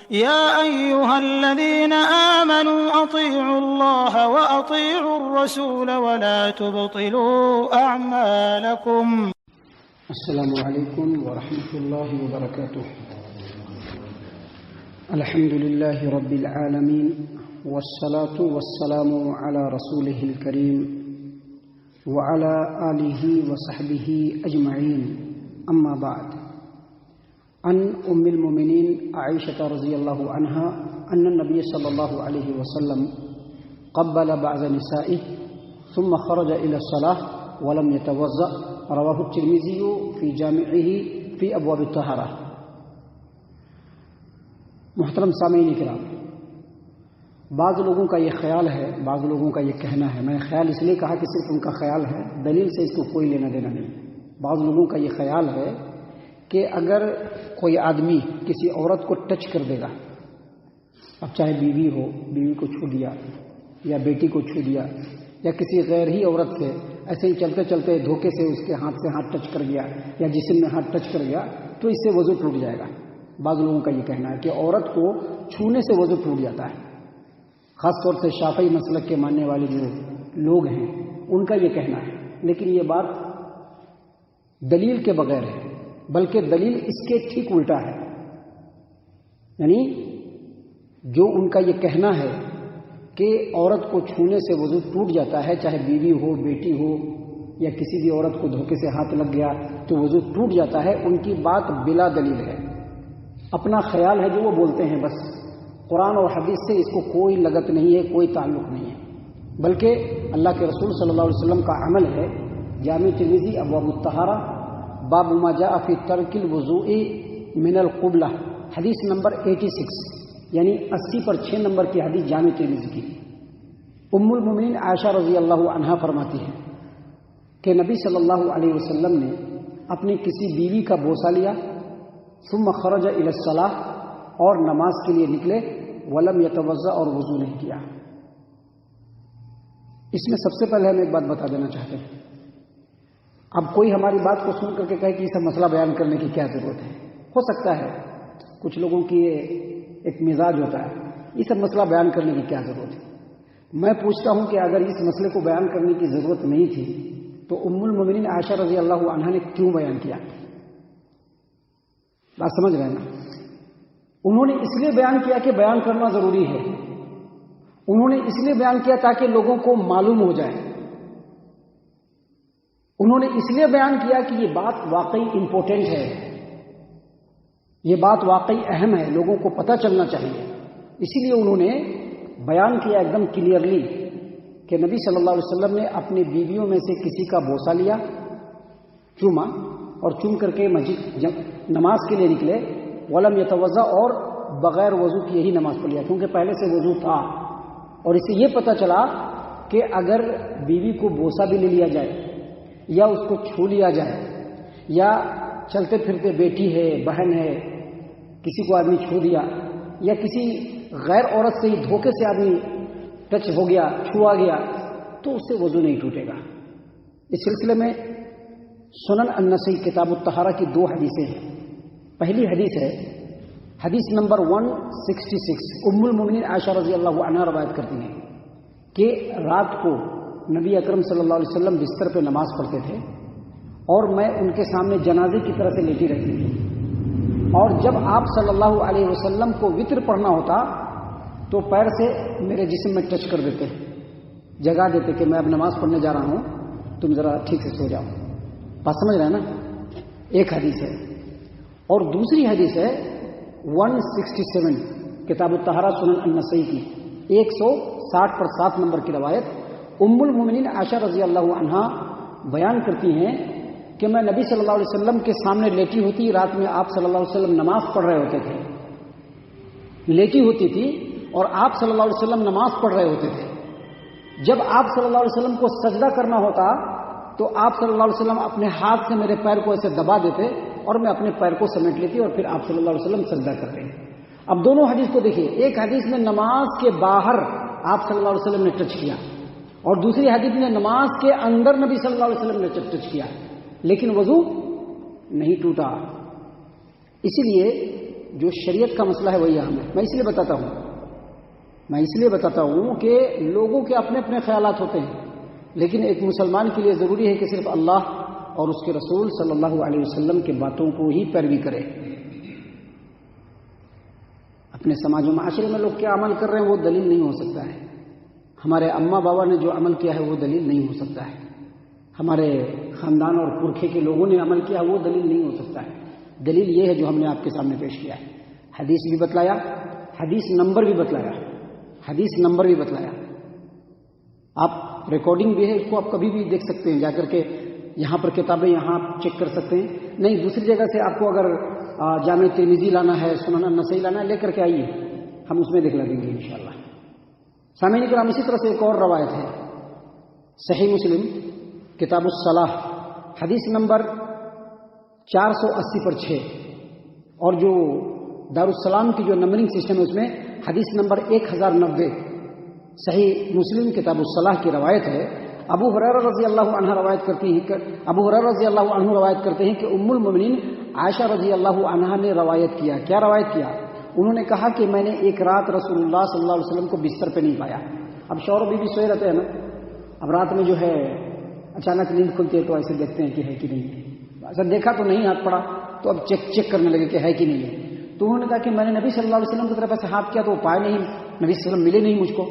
يا أيها الذين آمنوا أطيعوا الله وأطيعوا الرسول ولا تبطلوا أعمالكم. السلام علیکم ورحمۃ اللہ وبرکاتہ. الحمد للہ رب العالمین والصلاة والسلام على رسوله الكريم وعلى آله وصحبه أجمعين. أما بعد، عن أم المؤمنين عائشة رضي الله عنها أن النبي صلى الله عليه وسلم قبل بعض نسائه ثم خرج إلى الصلاة ولم يتوضأ. رواه الترمذي في جامعه في أبواب الطهارة. محترم سامعین کرام، بعض لوگوں کا یہ خیال ہے، بعض لوگوں کا یہ کہنا ہے، میں نے خیال اس لیے کہا کہ صرف ان کا خیال ہے، دلیل سے اس کو کوئی لینا دینا نہیں. بعض لوگوں کا یہ خیال ہے کہ اگر کوئی آدمی کسی عورت کو ٹچ کر دے گا، اب چاہے بیوی ہو، بیوی کو چھو دیا یا بیٹی کو چھو دیا یا کسی غیر ہی عورت سے ایسے ہی چلتے چلتے دھوکے سے اس کے ہاتھ سے ہاتھ ٹچ کر گیا یا جسم میں ہاتھ ٹچ کر گیا تو اس سے وضو ٹوٹ جائے گا. بعض لوگوں کا یہ کہنا ہے کہ عورت کو چھونے سے وضو ٹوٹ جاتا ہے. خاص طور سے شافعی مسلک کے ماننے والے جو لوگ ہیں ان کا یہ کہنا ہے، لیکن یہ بات دلیل کے بغیر ہے، بلکہ دلیل اس کے ٹھیک الٹا ہے. یعنی جو ان کا یہ کہنا ہے کہ عورت کو چھونے سے وضو ٹوٹ جاتا ہے، چاہے بیوی ہو، بیٹی ہو یا کسی بھی عورت کو دھوکے سے ہاتھ لگ گیا تو وضو ٹوٹ جاتا ہے، ان کی بات بلا دلیل ہے. اپنا خیال ہے جو وہ بولتے ہیں، بس قرآن اور حدیث سے اس کو کوئی لگت نہیں ہے، کوئی تعلق نہیں ہے، بلکہ اللہ کے رسول صلی اللہ علیہ وسلم کا عمل ہے. جامع ترمذی ابواب الطہارہ باب ما جاء فی ترک الوضوء من القبلہ، حدیث نمبر 86، یعنی 80 پر 6 نمبر کی حدیث جامع ترمذی کی. ام المؤمنین عائشہ رضی اللہ عنہا فرماتی ہے کہ نبی صلی اللہ علیہ وسلم نے اپنی کسی بیوی کا بوسہ لیا، ثم خرج الی الصلاۃ، اور نماز کے لیے نکلے، ولم یتوضأ، اور وضو نہیں کیا. اس میں سب سے پہلے ہم ایک بات بتا دینا چاہتے ہیں. اب کوئی ہماری بات کو سن کر کے کہے کہ یہ سب مسئلہ بیان کرنے کی کیا ضرورت ہے. ہو سکتا ہے کچھ لوگوں کی ایک مزاج ہوتا ہے، یہ سب مسئلہ بیان کرنے کی کیا ضرورت ہے. میں پوچھتا ہوں کہ اگر اس مسئلے کو بیان کرنے کی ضرورت نہیں تھی تو ام المؤمنین عائشہ رضی اللہ عنہا نے کیوں بیان کیا؟ بات سمجھ رہے ہیں نا؟ انہوں نے اس لیے بیان کیا کہ بیان کرنا ضروری ہے. انہوں نے اس لیے بیان کیا تاکہ لوگوں کو معلوم ہو جائے. انہوں نے اس لیے بیان کیا کہ یہ بات واقعی امپورٹنٹ ہے، یہ بات واقعی اہم ہے، لوگوں کو پتہ چلنا چاہیے. اسی لیے انہوں نے بیان کیا ایک دم کلیئرلی کہ نبی صلی اللہ علیہ وسلم نے اپنی بیویوں میں سے کسی کا بوسہ لیا، چوما، اور چوم کر کے مسجد نماز کے لیے نکلے، ولم یتوضأ، اور بغیر وضو کیے ہی نماز پڑھ لیا، کیونکہ پہلے سے وضو تھا. اور اس سے یہ پتہ چلا کہ اگر بیوی کو بوسہ بھی لے لیا جائے یا اس کو چھو لیا جائے یا چلتے پھرتے بیٹی ہے، بہن ہے، کسی کو آدمی چھو دیا یا کسی غیر عورت سے ہی دھوکے سے آدمی ٹچ ہو گیا، چھوا گیا، تو اس سے وضو نہیں ٹوٹے گا. اس سلسلے میں سنن النسائی کتاب الطہارہ کی 2 حدیثیں ہیں. پہلی حدیث ہے حدیث نمبر 166. ام المؤمنین عائشہ رضی اللہ عنہا روایت کرتی ہیں کہ رات کو نبی اکرم صلی اللہ علیہ وسلم بستر پہ نماز پڑھتے تھے اور میں ان کے سامنے جنازے کی طرح سے لیٹی رہتی تھی، اور جب آپ صلی اللہ علیہ وسلم کو وطر پڑھنا ہوتا تو پیر سے میرے جسم میں ٹچ کر دیتے، جگا دیتے کہ میں اب نماز پڑھنے جا رہا ہوں، تم ذرا ٹھیک سے سو جاؤ. بات سمجھ رہے ہیں نا؟ ایک حدیث ہے. اور دوسری حدیث ہے 167 کتاب الطہارہ سنن النسائی کی 160 پر 7 نمبر کی روایت. ام المؤمنین عائشہ رضی اللہ عنہا بیان کرتی ہیں کہ میں نبی صلی اللہ علیہ وسلم کے سامنے لیٹی ہوتی، رات میں آپ صلی اللہ علیہ وسلم نماز پڑھ رہے ہوتے تھے، لیٹی ہوتی تھی اور آپ صلی اللہ علیہ وسلم نماز پڑھ رہے ہوتے تھے. جب آپ صلی اللہ علیہ وسلم کو سجدہ کرنا ہوتا تو آپ صلی اللہ علیہ وسلم اپنے ہاتھ سے میرے پیر کو ایسے دبا دیتے اور میں اپنے پیر کو سمیٹ لیتی اور پھر آپ صلی اللہ علیہ وسلم سجدہ کرتے. اب دونوں حدیث کو دیکھیے، ایک حدیث میں نماز کے باہر آپ صلی اللہ علیہ وسلم نے ٹچ کیا اور دوسری حدیث میں نماز کے اندر نبی صلی اللہ علیہ وسلم نے ٹچ کیا، لیکن وضو نہیں ٹوٹا. اسی لیے جو شریعت کا مسئلہ ہے وہی اہم ہے. میں اس لیے بتاتا ہوں کہ لوگوں کے اپنے اپنے خیالات ہوتے ہیں، لیکن ایک مسلمان کے لیے ضروری ہے کہ صرف اللہ اور اس کے رسول صلی اللہ علیہ وسلم کی باتوں کو ہی پیروی کرے. اپنے سماج و معاشرے میں لوگ کیا عمل کر رہے ہیں وہ دلیل نہیں ہو سکتا ہے. ہمارے اماں بابا نے جو عمل کیا ہے وہ دلیل نہیں ہو سکتا ہے. ہمارے خاندان اور پرکھے کے لوگوں نے عمل کیا وہ دلیل نہیں ہو سکتا ہے. دلیل یہ ہے جو ہم نے آپ کے سامنے پیش کیا ہے. حدیث بھی بتلایا، حدیث نمبر بھی بتلایا. آپ ریکارڈنگ بھی ہے، اس کو آپ کبھی بھی دیکھ سکتے ہیں جا کر کے. یہاں پر کتابیں یہاں آپ چیک کر سکتے ہیں. نہیں دوسری جگہ سے آپ کو اگر جامع ترمذی لانا ہے، سنن النسائی لانا ہے، لے کر کے آئیے، ہم اس میں دکھلا دیں گے انشاءاللہ. سامعین کرام، اسی طرح سے ایک اور روایت ہے صحیح مسلم کتاب الصلاح حدیث نمبر 480 پر 6، اور جو دارالسلام کی جو نمبرنگ سسٹم ہے اس میں حدیث نمبر 1090. صحیح مسلم کتاب الصلاح کی روایت ہے. ابو ہریرہ رضی اللہ عنہ روایت کرتے ہیں کہ ام المؤمنین عائشہ رضی اللہ عنہا نے روایت کیا. کیا روایت کیا؟ انہوں نے کہا کہ میں نے ایک رات رسول اللہ صلی اللہ علیہ وسلم کو بستر پہ نہیں پایا. اب شوہر و بیوی سوئے رہتے ہیں نا، اب رات میں جو ہے اچانک نیند کھلتی ہے تو ایسے دیکھتے ہیں کہ ہے کہ نہیں ہے. ایسا دیکھا تو نہیں، ہاتھ پڑا تو اب چیک کرنے لگے کہ ہے کہ نہیں ہے. تو انہوں نے کہا کہ میں نے نبی صلی اللہ علیہ وسلم کی طرف ایسے ہاتھ کیا تو وہ پائے نہیں، نبی صلی اللہ علیہ وسلم ملے نہیں مجھ کو،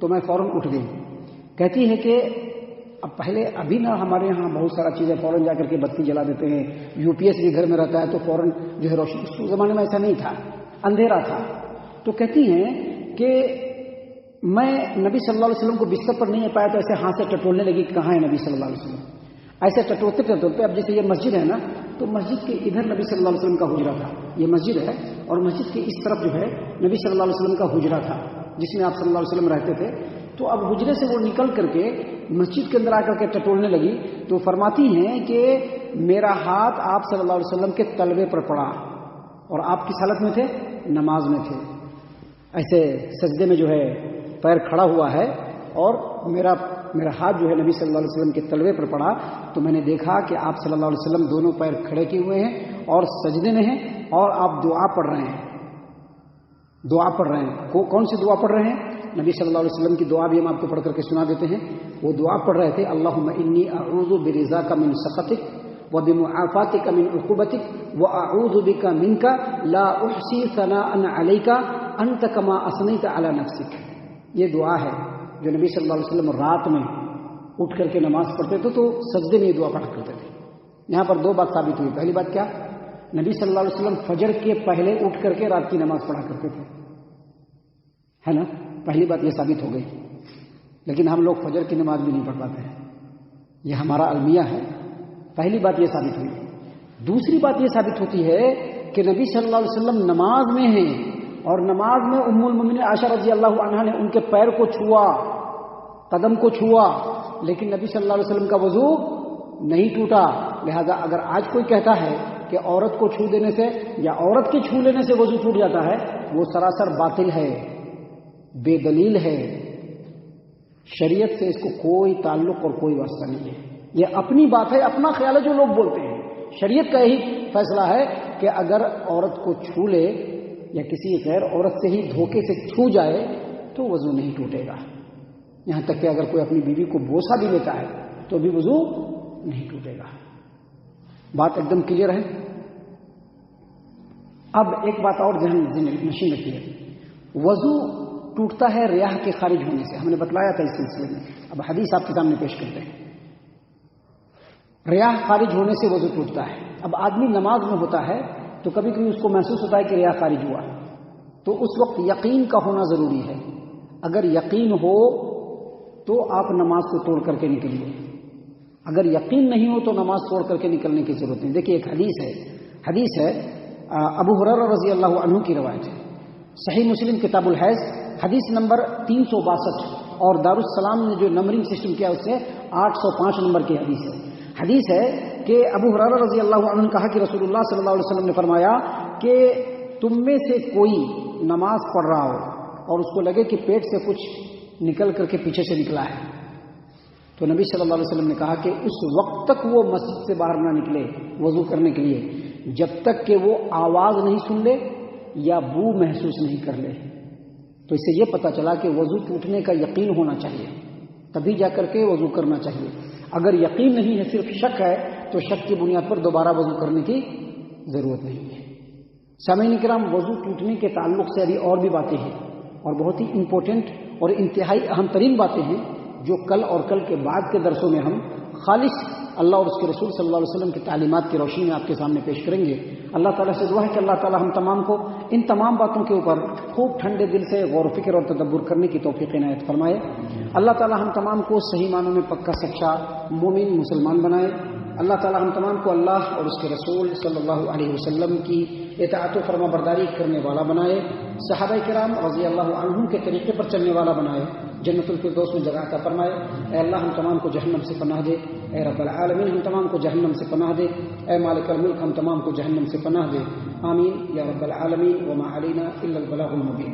تو میں فوراً اٹھ گئی. کہتی ہے کہ اب پہلے ابھی نا ہمارے یہاں بہت سارا چیزیں فوراً جا کر کے بتی جلا دیتے ہیں، UPS بھی گھر میں رہتا ہے تو فوراً جو ہے روشنی. اس زمانے میں ایسا نہیں تھا، اندھیرا تھا. تو کہتی ہیں کہ میں نبی صلی اللہ علیہ وسلم کو بستر پر نہیں پایا تو ایسے ہاتھ سے ٹٹولنے لگی کہ کہاں ہے نبی صلی اللہ علیہ وسلم. ایسے ٹٹولتے اب جیسے یہ مسجد ہے نا، تو مسجد کے ادھر نبی صلی اللہ علیہ وسلم کا حجرہ تھا. یہ مسجد ہے اور مسجد کے اس طرف جو ہے نبی صلی اللہ علیہ وسلم کا حجرہ تھا جس میں آپ صلی اللہ علیہ وسلم رہتے تھے. تو اب حجرے سے وہ نکل کر کے مسجد کے اندر آ کر کے ٹٹولنے لگی. تو فرماتی ہیں کہ میرا ہاتھ آپ صلی اللہ علیہ وسلم کے تلوے پر پڑا اور آپ کس حالت میں تھے؟ نماز میں تھے. ایسے سجدے میں جو ہے پیر کھڑا ہوا ہے اور میرا ہاتھ جو ہے نبی صلی اللہ علیہ وسلم کے تلوے پر پڑا. تو میں نے دیکھا کہ آپ صلی اللہ علیہ وسلم دونوں پیر کھڑے کیے ہوئے ہیں اور سجدے میں ہیں اور آپ دعا پڑھ رہے ہیں. کون سی دعا پڑھ رہے ہیں؟ نبی صلی اللہ علیہ وسلم کی دعا بھی ہم آپ کو پڑھ کر کے سنا دیتے ہیں. وہ دعا پڑھ رہے تھے اللہم انی اعوذ برضاک من سخطک وبمعافاتک من عقوبتک واعوذ بک منک لا احصی ثناء علیک انت کما اثنیت علی نفسک. یہ دعا ہے جو نبی صلی اللہ علیہ وسلم رات میں اٹھ کر کے نماز پڑھتے تھے تو سجدے میں یہ دعا پڑھا کرتے تھے. یہاں پر دو بات ثابت ہوئی. پہلی بات کیا؟ نبی صلی اللہ علیہ وسلم فجر کے پہلے اٹھ کر کے رات کی نماز پڑھا کرتے تھے، ہے نا. پہلی بات یہ ثابت ہو گئی. لیکن ہم لوگ فجر کی نماز بھی نہیں پڑھ پاتے ہیں، یہ ہمارا المیہ ہے. پہلی بات یہ ثابت ہوئی. دوسری بات یہ ثابت ہوتی ہے کہ نبی صلی اللہ علیہ وسلم نماز میں ہیں اور نماز میں ام المؤمنین عائشہ رضی اللہ عنہا نے ان کے پیر کو چھوا، قدم کو چھوا، لیکن نبی صلی اللہ علیہ وسلم کا وضو نہیں ٹوٹا. لہذا اگر آج کوئی کہتا ہے کہ عورت کو چھو دینے سے یا عورت کے چھو لینے سے وضو ٹوٹ جاتا ہے، وہ سراسر باطل ہے، بے دلیل ہے. شریعت سے اس کو کوئی تعلق اور کوئی واسطہ نہیں ہے. یہ اپنی بات ہے، اپنا خیال ہے جو لوگ بولتے ہیں. شریعت کا یہی فیصلہ ہے کہ اگر عورت کو چھو لے یا کسی غیر عورت سے ہی دھوکے سے چھو جائے تو وضو نہیں ٹوٹے گا. یہاں تک کہ اگر کوئی اپنی بیوی کو بوسہ بھی لیتا ہے تو بھی وضو نہیں ٹوٹے گا. بات ایک دم کلیئر ہے. اب ایک بات اور ذہن نشین رکھیے. وضو ٹوٹتا ہے ریاح کے خارج ہونے سے، ہم نے بتلایا تھا اس سلسلے میں. اب حدیث آپ کے سامنے پیش کرتے ہیں. ریاح خارج ہونے سے وضو ٹوٹتا ہے. اب آدمی نماز میں ہوتا ہے تو کبھی کبھی اس کو محسوس ہوتا ہے کہ ریاح خارج ہوا، تو اس وقت یقین کا ہونا ضروری ہے. اگر یقین ہو تو آپ نماز کو توڑ کر کے نکلیے، اگر یقین نہیں ہو تو نماز توڑ کر کے نکلنے کی ضرورت نہیں. دیکھیے ایک حدیث ہے ابو ہریرہ رضی اللہ عنہ کی روایت ہے. صحیح مسلم کتاب الحیض حدیث نمبر 362 اور دارالسلام نے جو نمبرنگ سسٹم کیا اس سے 805 نمبر کی حدیث ہے کہ ابو ہریرہ رضی اللہ عنہ نے کہا کہ رسول اللہ صلی اللہ علیہ وسلم نے فرمایا کہ تم میں سے کوئی نماز پڑھ رہا ہو اور اس کو لگے کہ پیٹ سے کچھ نکل کر کے پیچھے سے نکلا ہے، تو نبی صلی اللہ علیہ وسلم نے کہا کہ اس وقت تک وہ مسجد سے باہر نہ نکلے وضو کرنے کے لیے جب تک کہ وہ آواز نہیں سن لے یا بو محسوس نہیں کر لے. تو اس سے یہ پتہ چلا کہ وضو ٹوٹنے کا یقین ہونا چاہیے، تبھی جا کر کے وضو کرنا چاہیے. اگر یقین نہیں ہے، صرف شک ہے، تو شک کی بنیاد پر دوبارہ وضو کرنے کی ضرورت نہیں ہے. سامعین کرام، وضو ٹوٹنے کے تعلق سے ابھی اور بھی باتیں ہیں، اور بہت ہی امپورٹنٹ اور انتہائی اہم ترین باتیں ہیں جو کل اور کل کے بعد کے درسوں میں ہم خالص اللہ اور اس کے رسول صلی اللہ علیہ وسلم کی تعلیمات کی روشنی میں آپ کے سامنے پیش کریں گے. اللہ تعالیٰ سے دعا ہے کہ اللہ تعالیٰ ہم تمام کو ان تمام باتوں کے اوپر خوب ٹھنڈے دل سے غور و فکر اور تدبر کرنے کی توفیق عنایت فرمائے. اللہ تعالیٰ ہم تمام کو صحیح معنوں میں پکا سچا مومن مسلمان بنائے. اللہ تعالیٰ ہم تمام کو اللہ اور اس کے رسول صلی اللہ علیہ وسلم کی اطاعت و فرما برداری کرنے والا بنائے. صحابہ کرام رضی اللہ عنہم کے طریقے پر چلنے والا بنائے. جنت الفردوس میں جگہ عطا فرمائے. اے اللہ ہم تمام کو جہنم سے پناہ دے. اے رب العالمین ہم تمام کو جہنم سے پناہ دے. اے مالک الملک ہم تمام کو جہنم سے پناہ دے. آمین یا رب العالمین. وما علینا الا البلاغ المبین.